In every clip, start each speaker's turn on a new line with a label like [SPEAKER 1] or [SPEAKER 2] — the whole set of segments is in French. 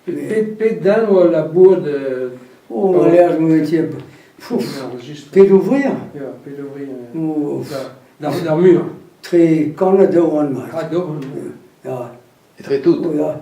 [SPEAKER 1] Pet dan ou la bourre de...
[SPEAKER 2] Oh, on a l'air de me dire, pet d'ouvrir,
[SPEAKER 1] Ja, pet d'ouvrir.
[SPEAKER 2] ou
[SPEAKER 1] Dar mur.
[SPEAKER 2] très conne de one,
[SPEAKER 1] Ah, d'or.
[SPEAKER 2] ja.
[SPEAKER 3] Et très tout.
[SPEAKER 2] Oh, ja.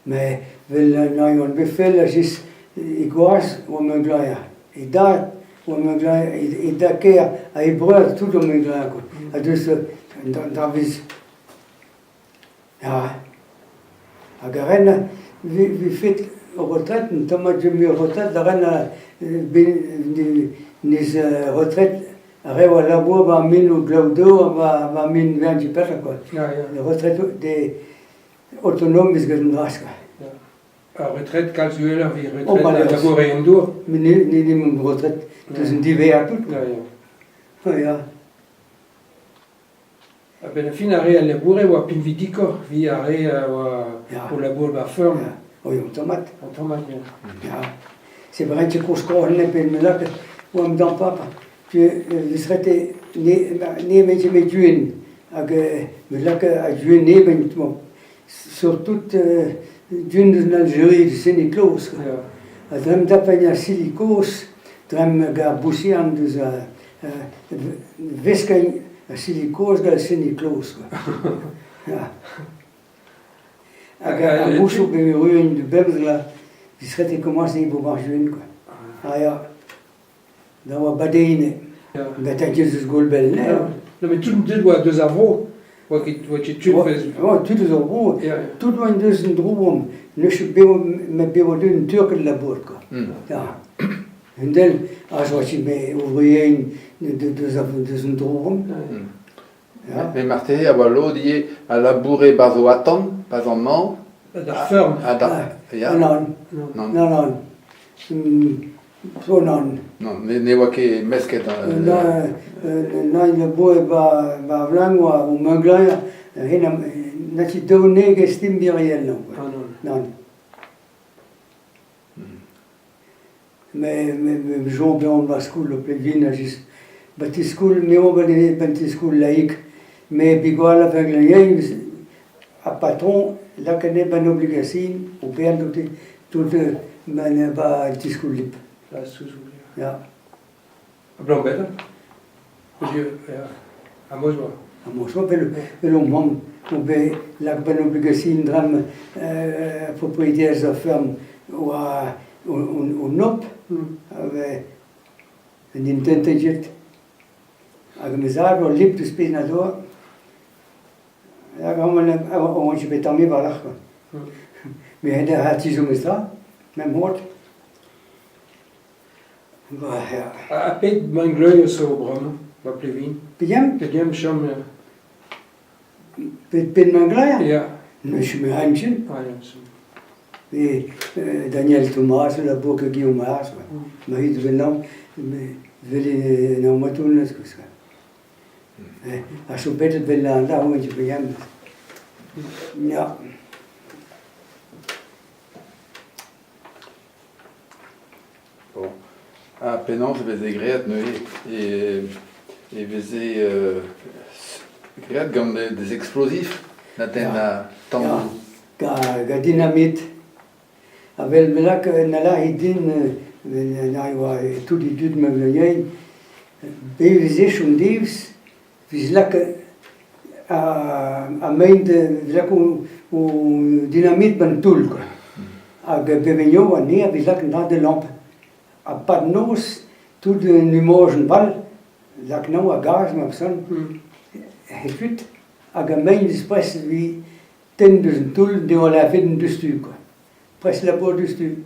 [SPEAKER 2] Mais, on befel, is iguas, on me glaia. Et da, on me glaia, et da keer, a breur, tout on me glaia, quoi. A dus, da vis, ja. A garen, vi fait retraite, Thomas Jimmy retraite, da ren, nis retraite, Reu a labor va min o glaudo, va min 20 perra, quoi.
[SPEAKER 1] Ja, ja.
[SPEAKER 2] La retraite des autonomes is gen raska.
[SPEAKER 1] A retraite kalzueler vi
[SPEAKER 2] Oh,
[SPEAKER 1] retraite
[SPEAKER 2] bah,
[SPEAKER 1] la bourre en dour.
[SPEAKER 2] Men ni mun retraite, dus en diver tout.
[SPEAKER 1] Ja, ja.
[SPEAKER 2] Oh, ja.
[SPEAKER 1] A ben fin are a laboure oa pin vidiko, vi are
[SPEAKER 2] Ja.
[SPEAKER 1] o labour ba ferm.
[SPEAKER 2] Ja. Oh, jo, tomat.
[SPEAKER 1] En tomat, ja.
[SPEAKER 2] Ja. C'est vrai que je crois ne pen me là que ou am dans papa. Je serais ne me juin ag me là que a juin ne ben surtout juin en Algérie de Sénéclos.
[SPEAKER 1] Ja.
[SPEAKER 2] A drem da peña silicos, drem ga busian dus vescañ a silicos gal Sénéclos. Ja. Ag a buso be me ruin de Bemsla, je serais commencé pour mar juin quoi. Ah ja. Da wa badeine.
[SPEAKER 1] Ja.
[SPEAKER 2] Da ta Jesus golbel ne.
[SPEAKER 1] Non, mais tout le doit deux avros. Oa ki tu fez.
[SPEAKER 2] Oh, tout is op.
[SPEAKER 1] Ja, ja.
[SPEAKER 2] Tout loin dus en droom. Ne je beo me beo d'un turc de la bourg quoi. Ja. En dan, als wat je me ouvrier de een droom. Ja.
[SPEAKER 3] Mais Martin, a lo die a labourer bazo atan, pas en man,
[SPEAKER 1] Da ferm.
[SPEAKER 3] a da. Ja.
[SPEAKER 2] Non,
[SPEAKER 3] Non.
[SPEAKER 2] non, non. So non.
[SPEAKER 3] Non, ne oa ket mesket.
[SPEAKER 2] Non, le boe ba vlangoa o manglaia. Hena, na ti donne ge stim biriel non.
[SPEAKER 1] Ah, non.
[SPEAKER 2] Non. Mais Jean Blanc va school op Levin, just bati school me o bali bati school laïque, mais bigol avec le a patron la kane ban obligation ou bien tout man ba ti school lip.
[SPEAKER 1] La sous-ouvrière.
[SPEAKER 2] Ja,
[SPEAKER 1] A blanc bête. Ja. A mojoa.
[SPEAKER 2] a mo so pelo mom ou be la ban obligation dram propriétaires de ferme ou a o nop ave en intentejet ag mezar o lip to spinador ja gamen o je betami balach me hede hat zo mestra mem hort bah ja
[SPEAKER 1] A pet mangleuio so brom. Va plevin.
[SPEAKER 2] bien
[SPEAKER 1] Pegem chom.
[SPEAKER 2] ben manglaya
[SPEAKER 1] Ja.
[SPEAKER 2] ne je me hanchen
[SPEAKER 1] Ah, ja. so.
[SPEAKER 2] et Daniel Thomas la boque Guillaume Mars ma hit venant veli na matun que ça a chopet de la là où je bien ja
[SPEAKER 3] Bon. A penan, je vais egreat neué. Et veze egreat gant des explosifs. Na ten a tan.
[SPEAKER 2] Ja. Ga dynamite avel melak nala hidin na wa tout die dud me vleyen bevize shun divs vizlak a meint vizlak o dynamite ban tul quoi ag bevenyo ani vizlak na de lampe a pas nos tout de numogen bal lak no a gaz ma son hekut ag meint spres vi ten dus een tool die we la fit dus tu quoi. Presque la peau dus tu.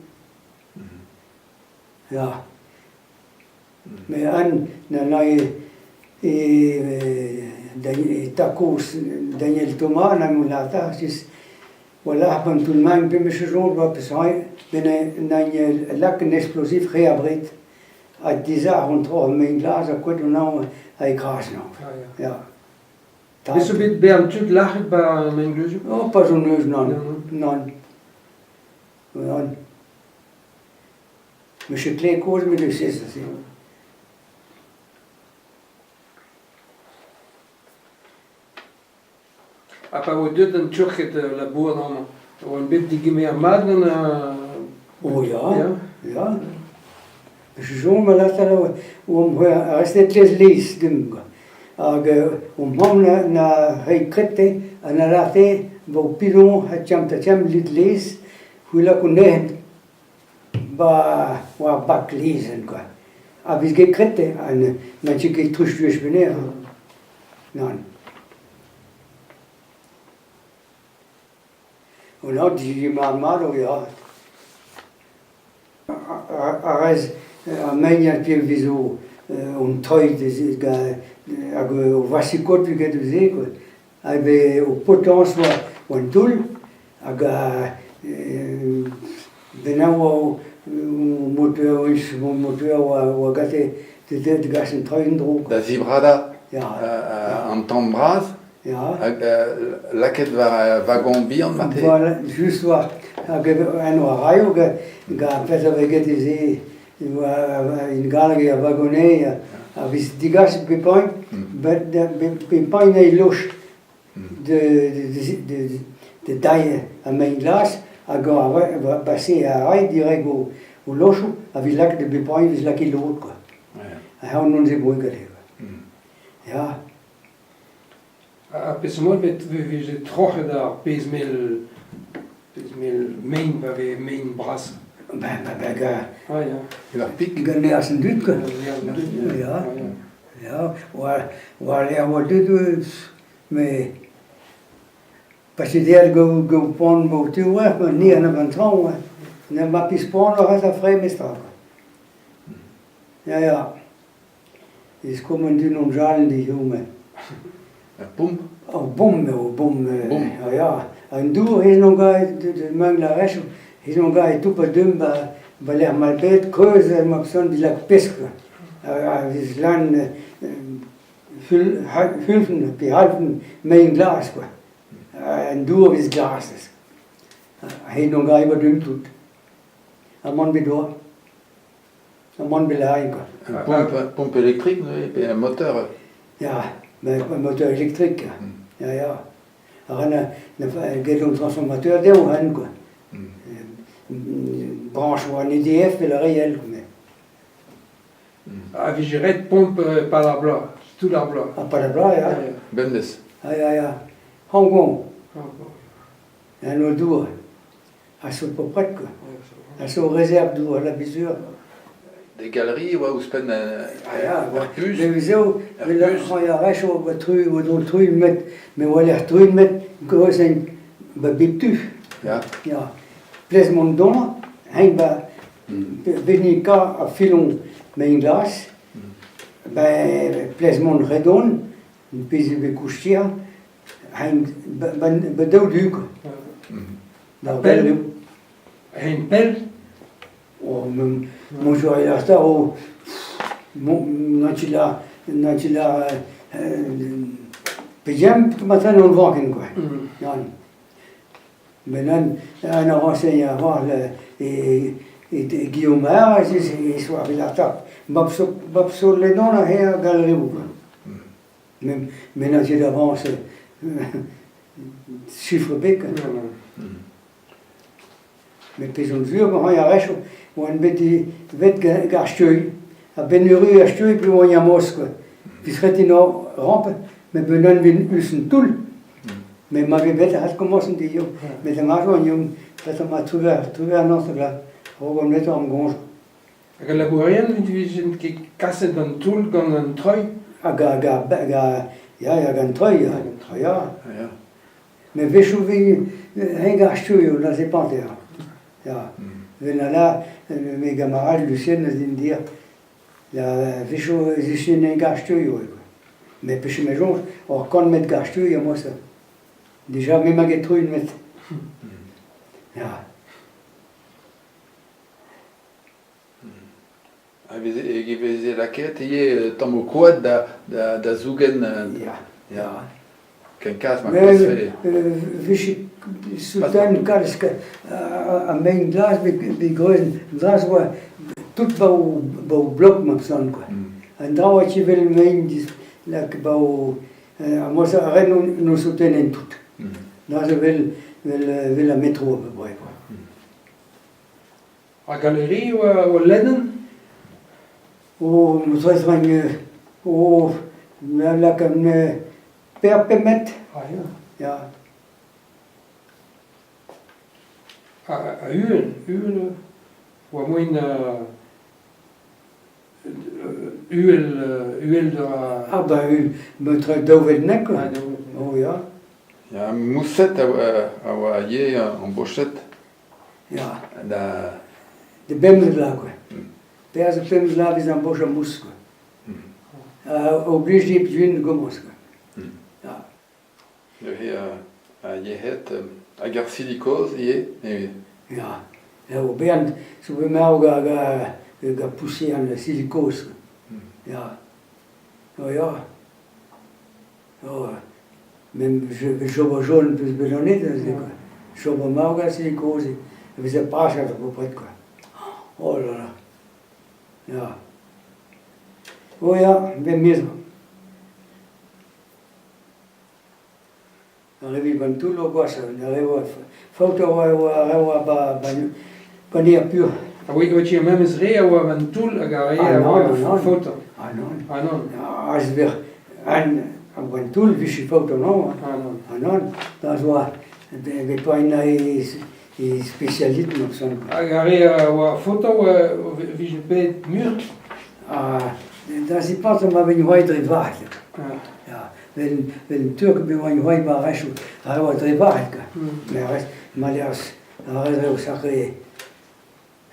[SPEAKER 2] Ja. Mais an na tacos Daniel Thomas na mulata sis voilà pan tout le monde be monsieur Jean va passer na lac un explosif réabrit à 10 heures on trouve main glace à quoi on a écrasé non.
[SPEAKER 1] Ah, ja.
[SPEAKER 2] Ja.
[SPEAKER 1] Mais ce bit bern tout lachit ba mangleuio.
[SPEAKER 2] Oh, pas jouneuse, non.
[SPEAKER 1] Non.
[SPEAKER 2] Non. Non. Mais je clé cause, mais je sais ça, c'est.
[SPEAKER 1] A pa o deud an turket la bourre Und wird die gemeerd dan
[SPEAKER 2] Oh ja,
[SPEAKER 1] ja.
[SPEAKER 2] ja. Zo maar dat er om als dit lees doen. Om hem na hij krette en na later bo pilon het jam lid lees hoe la kunnen ba wa bak lezen quoi. Aber ich gekrette en na je trusch dus beneden. Nein. Und auch die Marmaro, ja. Arrez, a meia piel viso un troi o vasicot vi get ze ko. Ai o potence wa un tul aga benau moteur wa gate de gas un troi ndro.
[SPEAKER 3] Da vibrada
[SPEAKER 2] Ja.
[SPEAKER 3] en tambras,
[SPEAKER 2] Ja.
[SPEAKER 3] laket wagon bihan mate.
[SPEAKER 2] Voilà, just war un raio ga pesa veget ze in gallery a wagonnet a vis digas pe point but pe point ei loch de taille a main glas a go a passer a rai direct au locho a vis lac de pe point vis lac l'autre quoi. A ha non ze boy gale. Ja.
[SPEAKER 1] A pesmol met we je troche daar pesmel main waar we main bras.
[SPEAKER 2] Ben
[SPEAKER 1] Ah ja.
[SPEAKER 3] La pique.
[SPEAKER 2] gane as een dut quoi. Ja. Ja, waar er wat doet, maar pas je daar go pon motor, maar niet aan een trouw, ne maar pis pon nog eens vrij mistak. Ja. Is komen die nog jaren die jongen.
[SPEAKER 3] Pump.
[SPEAKER 2] Bom, ja. En doe is nog de manglaresh, is nog tout pas dum l'air mal bête, creuse, ma personne die la pesque. Is land hulfen, behalten, mein Glas, quoi. En doe is glases. Hij nog wat dum tut. Een man bedor. Een man belaai, quoi.
[SPEAKER 3] Un pompe électrique, et un moteur.
[SPEAKER 2] Ja, met een motor elektriek. Ja. Er gaat een transformateur der quoi. Branche ou un EDF et le réel.
[SPEAKER 1] A vi je red pompe par la blanc, tout la blanc.
[SPEAKER 2] Ah, pas de bras, ja.
[SPEAKER 3] Bendes.
[SPEAKER 2] Ja. Hong Kong, un autre dour. À ce peu près, quoi. À ce réserve dour, la bisure.
[SPEAKER 3] Des galeries, ouais, où se peine
[SPEAKER 2] Ja,
[SPEAKER 3] Arpus.
[SPEAKER 2] mais zo, mais là, quand il y a rêche au truc, ou dans le truc, mais on a truc, mais que c'est un bitu.
[SPEAKER 3] Ja.
[SPEAKER 2] Ja. Ples mon don, hein, venica a filon mijn glas, bij ples mon redon, een pizze be couchia, hein, bedoel duke. Daar ben je.
[SPEAKER 1] Een pel.
[SPEAKER 2] Oh, mon jour il a ça, oh, natila, pijam, maintenant on va quoi. Ja. Maintenant, on a renseigné avant et Guillaume il soit à la table. Babso les noms là, et à galerie. Même maintenant, j'ai d'avance chiffre bec. Mais puis on dit, on y a recho, on beti vet gastuy, a benuru gastuy puis on y a mosque. Puis serait une rampe, mais benon vin usen tout. Mais ma bête a commencé à dire, mais le marron, ça m'a trouvé un autre là, on va mettre en gonge.
[SPEAKER 1] A labourien, vi je qui casse dans tout dans un troi.
[SPEAKER 2] Ja, gan troi, ja.
[SPEAKER 3] Ja.
[SPEAKER 2] Mais vechuvi, un gastuy, on a pas terre. Ja. Wenn là, mes camarades Lucien nous dit dire, la vechu, je un gastuy. Mais puis mes gens, or quand mettre gastuy, moi ça. Déjà, même à Getruy, met. Ja.
[SPEAKER 3] Giveze laket, tam o koad da zougen.
[SPEAKER 2] Ja.
[SPEAKER 3] Ken kas ma
[SPEAKER 2] Mais,
[SPEAKER 3] kosfele.
[SPEAKER 2] wie Sultan Karska, a main glas, wie größen, glas war, tout bau block, ma son, quoi. En daar je wil main, like bau, moi ça arrête nous soutenir tout. Là je wil vel la métro à peu près. Quoi.
[SPEAKER 1] A galerie ou Lennon?
[SPEAKER 2] Oh, c'est oh, la comme perpemet,
[SPEAKER 1] Ah ja.
[SPEAKER 2] ja.
[SPEAKER 1] A uel, ou a moins uel de la...
[SPEAKER 2] Ah ben, me tra dovel nek,
[SPEAKER 1] Ah, non.
[SPEAKER 2] oh ja,
[SPEAKER 3] Il y a un mousset à Waillé en Bochette.
[SPEAKER 2] ja.
[SPEAKER 3] Da,
[SPEAKER 2] De bemsla, quoi. Perse bemsla, vis en boche mousse, quoi. Oblige de juin gomos, quoi. Ja.
[SPEAKER 3] il y a Yehet, à Garcilicose, et
[SPEAKER 2] Ja, ja, op bent, zo bij mij ga pousser aan de silicose. Ja, oh ja. Oh, même je vois jaune plus bellonné, je vois mal à silicose, et c'est pas cher à peu près quoi. Oh là là. Ja. Oh ja, ben mesmo. Arrivi van tout le gosse, arrivo foto ba neer puur.
[SPEAKER 1] A wat je met is rea ou een tool a gare a foto?
[SPEAKER 2] Ah non.
[SPEAKER 1] Ah non.
[SPEAKER 2] Als weer aan van tool wist je foto nou.
[SPEAKER 1] Ah non.
[SPEAKER 2] Ah non. Dat was de pijn is specialist nog zo'n.
[SPEAKER 1] A gare a foto ou wie je pe muur?
[SPEAKER 2] Ah, dat is pas maar wenn je weiter wacht. Ja, wenn Türken bij mij hooi maar recht, hij wordt er wacht. Maar ja, hij is ook sacré.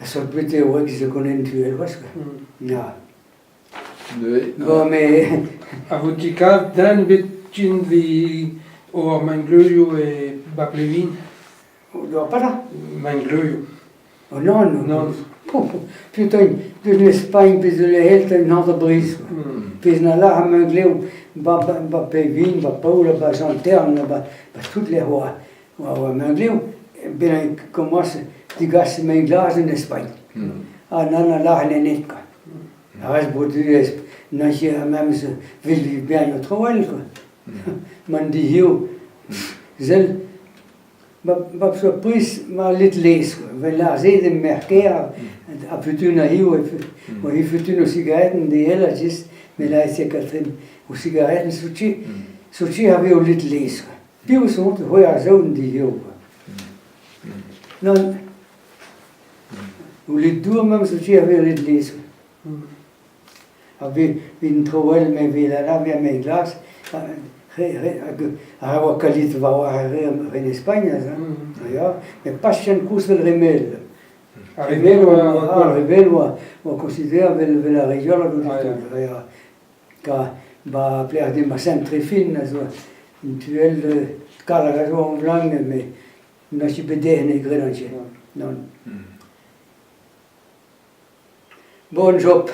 [SPEAKER 2] Ça peut être ouais qui se connaît une tuelle, parce que. Ja. Bon, mais.
[SPEAKER 1] A votica dan bitchin vi o Mangloyo e Baplevin.
[SPEAKER 2] On doit pas là.
[SPEAKER 1] Mangloyo.
[SPEAKER 2] Oh non, non.
[SPEAKER 1] Non.
[SPEAKER 2] Putain, de l'Espagne, puis de l'Helt, une entreprise. Puis là, à Mangleu, Pévin, Paula, Janterne, toutes les rois. Mangleu, ben, commence. Die gasten mijn glas in Spanje. En dan lachen en niet. Als Bordeaux, als je met ze wil je bijna trouwen. Maar die heel, zelf, maar surprise, maar lid lees. We lazen de merken, op het uur naar heel, maar je vindt nu sigaretten die heel is, maar daar is je katrin, hoe sigaretten zoetje hebben we lid lees. Veel soort, hoe je zouden die heel. Dan les deux même si j'avais les listes. Avec une trouelle mais vi la lavia mes glace. Avoir qualité va avoir en Espagne ça. Ja, mais pas chez un cours de remel. Remel ou considère la région là ja. Ka ba plaire de massin très fine so. Une tuelle carrelage blanc mais n'a pas de ingrédients. Non. Bon job.